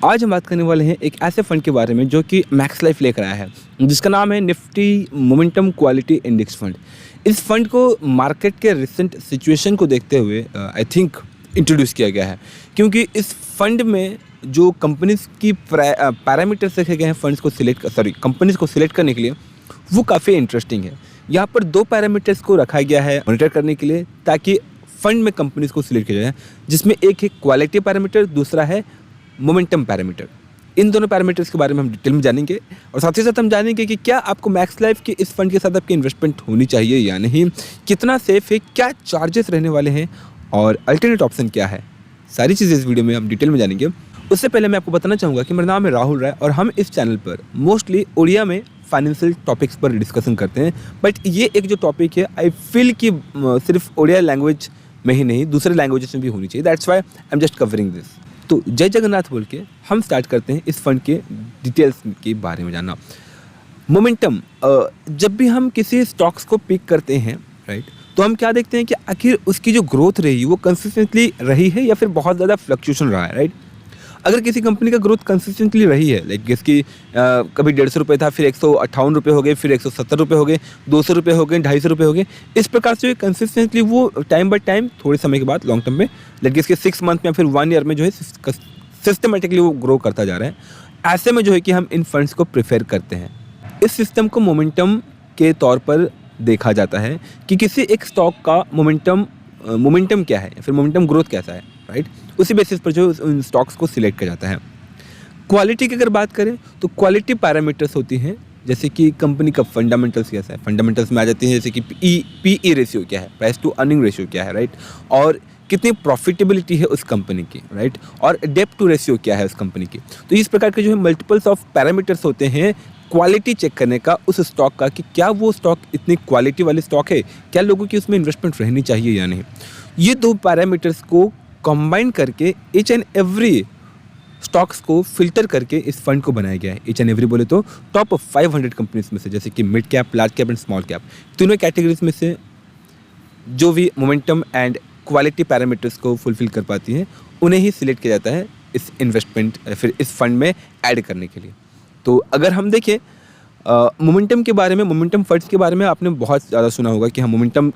आज हम बात करने वाले हैं एक ऐसे फंड के बारे में जो कि मैक्स लाइफ लेकर आया है, जिसका नाम है Nifty momentum quality index fund. इस फंड को मार्केट के रिसेंट सिचुएशन को देखते हुए आई थिंक इंट्रोड्यूस किया गया है, क्योंकि इस फंड में जो कंपनीज की पैरामीटर्स रखे गए हैं फंड्स को कंपनीज को सिलेक्ट करने के लिए, वो काफ़ी इंटरेस्टिंग है। यहाँ पर दो पैरामीटर्स को रखा गया है मॉनिटर करने के लिए, ताकि फंड में कंपनीज को सिलेक्ट किया जाए, जिसमें एक है क्वालिटी पैरामीटर, दूसरा है मोमेंटम पैरामीटर। इन दोनों पैरामीटर्स के बारे में हम डिटेल में जानेंगे और साथ ही साथ हम जानेंगे कि क्या आपको मैक्स लाइफ के इस फंड के साथ आपकी इन्वेस्टमेंट होनी चाहिए या नहीं, कितना सेफ है, क्या चार्जेस रहने वाले हैं और अल्टरनेट ऑप्शन क्या है। सारी चीज़ें इस वीडियो में हम डिटेल में जानेंगे। उससे पहले मैं आपको बताना चाहूँगा कि मेरा नाम है राहुल राय और हम इस चैनल पर मोस्टली उड़िया में फाइनेंशियल टॉपिक्स पर डिस्कशन करते हैं। बट ये एक जो टॉपिक है आई फील कि सिर्फ उड़िया लैंग्वेज में ही नहीं, दूसरे लैंग्वेजेस में भी होनी चाहिए। That's why I am just covering this. तो जय जगन्नाथ बोल के हम स्टार्ट करते हैं इस फंड के डिटेल्स के बारे में जानना। मोमेंटम, जब भी हम किसी स्टॉक्स को पिक करते हैं राइट, तो हम क्या देखते हैं कि आखिर उसकी जो ग्रोथ रही वो कंसिस्टेंटली रही है या फिर बहुत ज़्यादा फ्लक्चुएशन रहा है राइट। अगर किसी कंपनी का ग्रोथ कंसिस्टेंटली रही है, लाइक जिसकी कभी 150 रुपये था, फिर 158 रुपये हो गए, फिर 170 रुपये हो गए, 200 रुपये हो गए, 250 रुपये हो गए, इस प्रकार से कंसिस्टेंटली वो टाइम बाय टाइम थोड़े समय के बाद लॉन्ग टर्म में, लाइक जिसके 6 मंथ में या फिर 1 ईयर में जो है सिस्टमेटिकली वो ग्रो करता जा रहा है, ऐसे में जो है कि हम इन फंड्स को प्रेफर करते हैं। इस सिस्टम को मोमेंटम के तौर पर देखा जाता है कि किसी एक स्टॉक का मोमेंटम क्या है, फिर मोमेंटम ग्रोथ कैसा है राइट, उसी बेसिस पर जो उन स्टॉक्स को सिलेक्ट किया जाता है। क्वालिटी की अगर बात करें तो क्वालिटी पैरामीटर्स होती हैं, जैसे कि कंपनी का फंडामेंटल्स कैसा है, फंडामेंटल्स में आ जाती हैं जैसे कि पीई रेशियो क्या है, प्राइस टू अर्निंग रेशियो क्या है राइट, और कितनी प्रॉफिटेबिलिटी है उस कंपनी की राइट, और डेब्ट टू रेशियो क्या है उस कंपनी की। तो इस प्रकार के जो है मल्टीपल्स ऑफ पैरामीटर्स होते हैं क्वालिटी चेक करने का उस स्टॉक का, कि क्या वो स्टॉक इतनी क्वालिटी वाली स्टॉक है, क्या लोगों की उसमें इन्वेस्टमेंट रहनी चाहिए या नहीं। ये दो पैरामीटर्स को कंबाइन करके ईच एंड एवरी स्टॉक्स को फिल्टर करके इस फंड को बनाया गया है। ईच एंड एवरी बोले तो टॉप 500 कंपनीज में से, जैसे कि mid cap, large cap and small cap, तीनों कैटेगरीज में से जो भी मोमेंटम एंड क्वालिटी पैरामीटर्स को फुलफिल कर पाती हैं, उन्हें ही सिलेक्ट किया जाता है इस इन्वेस्टमेंट फिर इस फंड में ऐड करने के लिए। तो अगर हम देखें मोमेंटम के बारे में, मोमेंटम फंड्स के बारे में आपने बहुत ज़्यादा सुना होगा कि हम मोमेंटम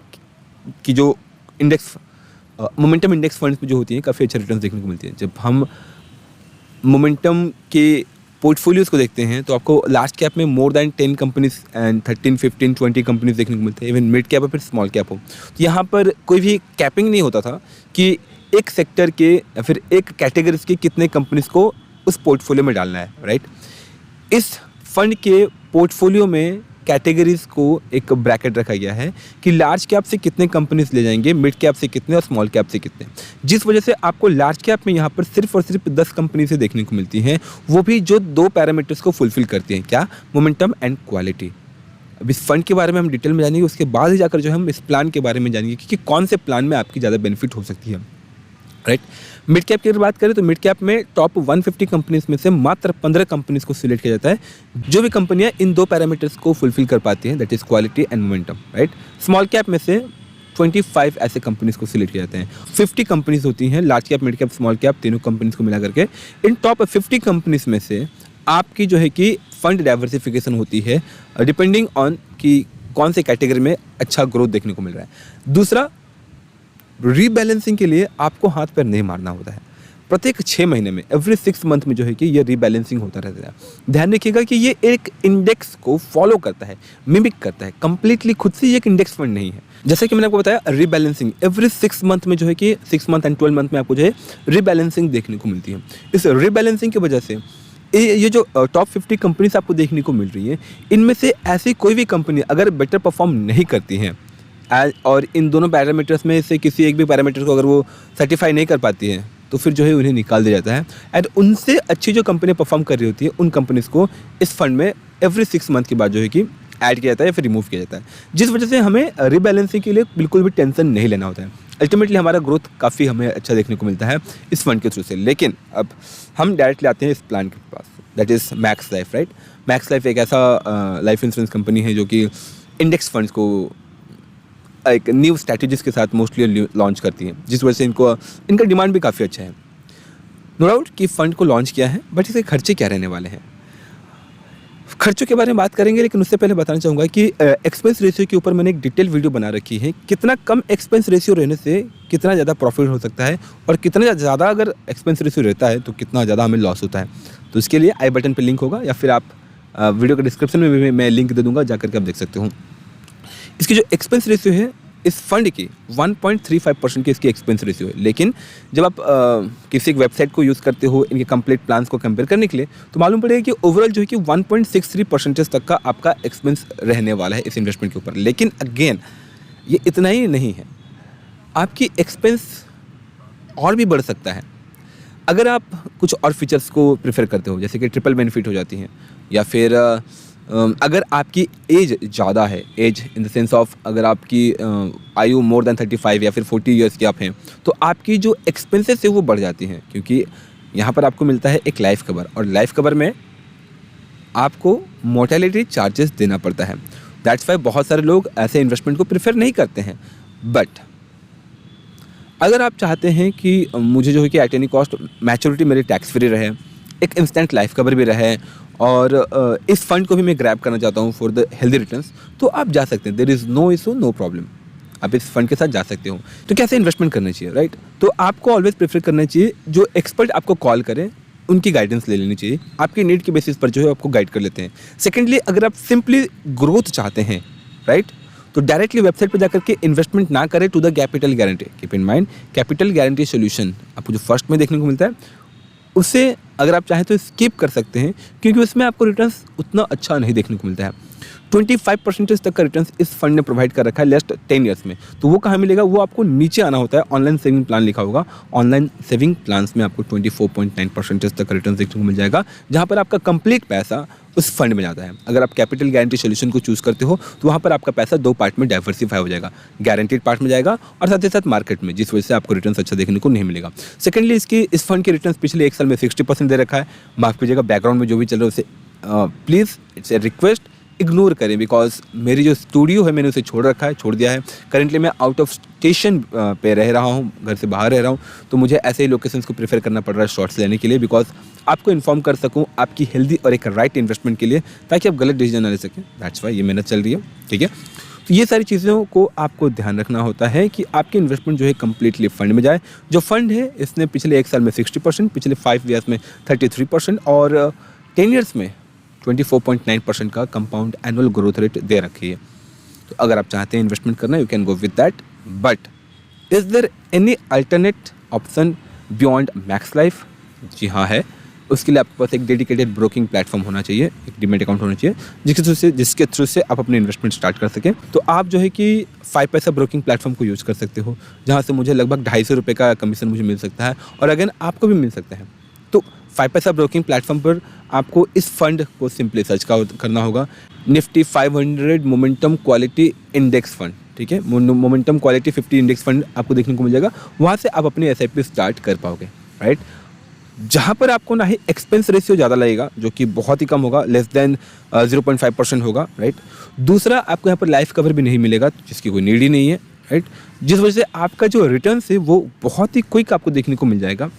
की जो मोमेंटम इंडेक्स फंड्स में जो होती हैं काफ़ी अच्छे रिटर्न्स देखने को मिलती हैं। जब हम मोमेंटम के पोर्टफोलियोज को देखते हैं तो आपको लार्ज कैप में more than 10 companies and 13, 15, 20 companies देखने को मिलते हैं, इवन मिड कैप या फिर स्मॉल कैप हो। तो यहाँ पर कोई भी कैपिंग नहीं होता था कि एक सेक्टर के या फिर एक कैटेगरीज के कितने कंपनीज को उस पोर्टफोलियो में डालना है राइट। इस फंड के पोर्टफोलियो में कैटेगरीज को एक ब्रैकेट रखा गया है कि लार्ज कैप से कितने कंपनीज ले जाएंगे, मिड कैप से कितने और स्मॉल कैप से कितने, जिस वजह से आपको लार्ज कैप में यहाँ पर सिर्फ और सिर्फ 10 कंपनी से देखने को मिलती हैं, वो भी जो दो पैरामीटर्स को फुलफिल करती हैं, क्या, मोमेंटम एंड क्वालिटी। अब इस फंड के बारे में हम डिटेल में जानेंगे, उसके बाद ही जाकर जो हम इस प्लान के बारे में जानेंगे कि कौन से प्लान में आपकी ज़्यादा बेनिफिट हो सकती है राइट। मिड कैप की अगर बात करें तो मिड कैप में टॉप 150 कंपनीज में से मात्र 15 कंपनीज को सिलेक्ट किया जाता है, जो भी कंपनियां इन दो पैरामीटर्स को फुलफिल कर पाती हैं, that is quality and momentum right. Small cap में से 25 ऐसे कंपनीज को सिलेक्ट किया जाते हैं। 50 कंपनीज होती हैं, large cap, mid cap, small cap, तीनों कंपनीज को मिला करके। इन टॉप 50 कंपनीज में से आपकी जो है कि फंड डाइवर्सिफिकेशन होती है डिपेंडिंग ऑन कि कौन से कैटेगरी में अच्छा ग्रोथ देखने को मिल रहा है। दूसरा, रीबैलेंसिंग के लिए आपको हाथ पैर नहीं मारना होता है। प्रत्येक 6 महीने में, एवरी 6 मंथ में जो है कि ये रीबैलेंसिंग होता रहता है। ध्यान रखिएगा कि ये एक इंडेक्स को फॉलो करता है, मिमिक करता है, कंप्लीटली खुद से ये एक इंडेक्स फंड नहीं है। जैसे कि मैंने आपको बताया, रीबैलेंसिंग एवरी 6 मंथ में जो है कि 6 मंथ एंड 12 मंथ में आपको जो है रीबैलेंसिंग देखने को मिलती है। इस रीबैलेंसिंग की वजह से ये जो टॉप 50 कंपनीज आपको देखने को मिल रही है, इनमें से ऐसी कोई भी कंपनी अगर बेटर परफॉर्म नहीं करती हैं और इन दोनों पैरामीटर्स में से किसी एक भी पैरामीटर को अगर वो सर्टिफाई नहीं कर पाती है, तो फिर जो है उन्हें निकाल दिया जाता है। एंड उनसे अच्छी जो कंपनी परफॉर्म कर रही होती है, उन कंपनीज को इस फंड में एवरी 6 मंथ के बाद जो है कि ऐड किया जाता है या फिर रिमूव किया जाता है, जिस वजह से हमें रीबैलेंसिंग के लिए बिल्कुल भी टेंशन नहीं लेना होता है। अल्टीमेटली हमारा ग्रोथ काफ़ी हमें अच्छा देखने को मिलता है इस फंड के थ्रू से। लेकिन अब हम डायरेक्टली आते हैं इस प्लान के पास, that is Max Life right. Max Life एक ऐसा लाइफ इंश्योरेंस कंपनी है जो कि इंडेक्स फंड्स को एक न्यू स्ट्रैटेजीज के साथ मोस्टली लॉन्च करती हैं, जिस वजह से इनका डिमांड भी काफ़ी अच्छा है। नो डाउट कि फ़ंड को लॉन्च किया है, बट इसके खर्चे क्या रहने वाले हैं, खर्चों के बारे में बात करेंगे। लेकिन उससे पहले बताना चाहूँगा कि एक्सपेंस रेशियो के ऊपर मैंने एक डिटेल वीडियो बना रखी है, कितना कम एक्सपेंस रेशियो रहने से कितना ज़्यादा प्रॉफिट हो सकता है, और कितना ज़्यादा अगर एक्सपेंस रेशियो रहता है तो कितना ज़्यादा हमें लॉस होता है। तो इसके लिए आई बटन पर लिंक होगा, या फिर आप वीडियो के डिस्क्रिप्शन में भी मैं लिंक दे दूँगा, जा करके आप देख सकते हो। इसकी जो एक्सपेंस रेशियो है इस फंड की 1.35% की इसकी एक्सपेंस रेशियो है। लेकिन जब आप किसी एक वेबसाइट को यूज़ करते हो इनके कंप्लीट प्लान्स को कंपेयर करने के लिए, तो मालूम पड़ेगा कि ओवरऑल जो है कि 1.63% तक का आपका एक्सपेंस रहने वाला है इस इन्वेस्टमेंट के ऊपर। लेकिन अगेन ये इतना ही नहीं है, आपकी एक्सपेंस और भी बढ़ सकता है अगर आप कुछ और फीचर्स को प्रेफर करते हो, जैसे कि ट्रिपल बेनिफिट हो जाती हैं, या फिर अगर आपकी एज ज़्यादा है, age in the sense of अगर आपकी आयु मोर देन 35 या फिर 40 ईयर्स की आप हैं, तो आपकी जो एक्सपेंसेस है वो बढ़ जाती हैं, क्योंकि यहाँ पर आपको मिलता है एक लाइफ कवर, और लाइफ कवर में आपको मोर्टेलिटी चार्जेस देना पड़ता है। दैट्स वाई बहुत सारे लोग ऐसे इन्वेस्टमेंट को प्रेफर नहीं करते हैं। बट अगर आप चाहते हैं कि मुझे जो है कि एट एनी कॉस्ट मैच्योरिटी मेरी टैक्स फ्री रहे, एक इंस्टेंट लाइफ कवर भी रहे, और इस फंड को भी मैं ग्रैब करना चाहता हूँ फॉर द हेल्दी रिटर्न्स, तो आप जा सकते हैं। There is no issue, no problem, आप इस फंड के साथ जा सकते हो। तो कैसे इन्वेस्टमेंट करना चाहिए, राइट? तो आपको ऑलवेज प्रेफर करना चाहिए जो एक्सपर्ट आपको कॉल करें, उनकी गाइडेंस ले लेनी चाहिए, आपकी नीड के बेसिस पर जो है आपको गाइड कर लेते हैं। सेकेंडली, अगर आप सिंपली ग्रोथ चाहते हैं, राइट, तो डायरेक्टली वेबसाइट पर जाकर के इन्वेस्टमेंट ना करें to the capital guarantee. Keep in mind, capital guarantee solution आपको जो फर्स्ट में देखने को मिलता है, उससे अगर आप चाहें तो स्किप कर सकते हैं, क्योंकि उसमें आपको रिटर्न्स उतना अच्छा नहीं देखने को मिलता है। 25% तक का रिटर्न्स इस फंड ने प्रोवाइड कर रखा है लास्ट 10 ईयर्स में। तो वो कहाँ मिलेगा, वो आपको नीचे आना होता है, ऑनलाइन सेविंग प्लान लिखा होगा। ऑनलाइन सेविंग प्लान्स में आपको 24.9% तक का रिटर्न देखने को मिल जाएगा, जहाँ पर आपका कंप्लीट पैसा उस फंड में जाता है। अगर आप कैपिटल गारंटी सोल्यूशन को चूज़ करते हो तो वहाँ पर आपका पैसा 2 पार्ट में डाइवर्सिफाई हो जाएगा, गारंटीड पार्ट में जाएगा और साथ ही साथ मार्केट में, जिस वजह से आपको रिटर्न अच्छा देखने को नहीं मिलेगा। सेकेंडली, इस फंड के रिटर्न पिछले 1 साल में 60% दे रखा है। माफ़ कीजिएगा, बैकग्राउंड में जो भी चल रहा है उसे please it's a request ignore करें, बिकॉज मेरी जो स्टूडियो है मैंने उसे छोड़ दिया है। करेंटली मैं आउट ऑफ स्टेशन पे रह रहा हूँ, घर से बाहर रह रहा हूँ, तो मुझे ऐसे ही लोकेशंस को प्रेफर करना पड़ रहा है शॉर्ट्स लेने के लिए, बिकॉज आपको इन्फॉर्म कर सकूँ आपकी हेल्दी और एक राइट इन्वेस्टमेंट के लिए, ताकि आप गलत डिसीजन ना ले सकें। दैट्स वाई ये मेहनत चल रही है, ठीक है। तो ये सारी चीज़ों को आपको ध्यान रखना होता है कि आपकी इन्वेस्टमेंट जो है कम्प्लीटली फंड में जाए। जो फंड है इसने पिछले 1 साल में 60%, पिछले 5 ईयर्स में 33% और 10 ईयर्स में 24.9% का कंपाउंड एनुअल ग्रोथ रेट दे रखी है। तो अगर आप चाहते हैं इन्वेस्टमेंट करना, you can go with that. But is there any alternate option beyond Max Life? जी हाँ है। उसके लिए आपके पास एक डेडिकेटेड ब्रोकिंग प्लेटफॉर्म होना चाहिए, एक डीमैट अकाउंट होना चाहिए, जिसके थ्रू से आप अपने इन्वेस्टमेंट स्टार्ट कर सकें। तो आप जो है कि 5 पैसा ब्रोकिंग प्लेटफॉर्म को यूज़ कर सकते हो, जहाँ से मुझे लगभग 250 रुपये का कमीशन मुझे मिल सकता है, और अगेन आपको भी मिल सकता है। तो 5 पैसा ब्रोकिंग प्लेटफॉर्म पर आपको इस फंड को सिंपली सर्च करना होगा, Nifty 500 momentum quality index fund, ठीक है। मोमेंटम क्वालिटी 50 इंडेक्स फंड आपको देखने को मिल जाएगा। वहाँ से आप अपनी SIP स्टार्ट कर पाओगे, राइट, जहाँ पर आपको ना ही एक्सपेंस रेशियो ज़्यादा लगेगा, जो कि बहुत ही कम होगा, लेस देन 0.5% होगा, राइट। दूसरा, आपको यहाँ पर लाइफ कवर भी नहीं मिलेगा, जिसकी कोई नीड ही नहीं है, राइट, जिस वजह से आपका जो रिटर्न है वो बहुत ही क्विक आपको देखने को मिल जाएगा।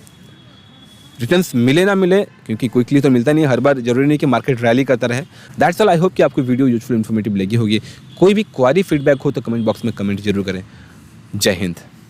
रिटर्न्स मिले ना मिले, क्योंकि क्विकली तो मिलता नहीं है, हर बार जरूरी नहीं कि मार्केट रैली करता रहे। That's all. आई होप कि आपको वीडियो यूजफुल इन्फॉर्मेटिव लगी होगी। कोई भी क्वारी फीडबैक हो तो कमेंट बॉक्स में कमेंट जरूर करें। जय हिंद।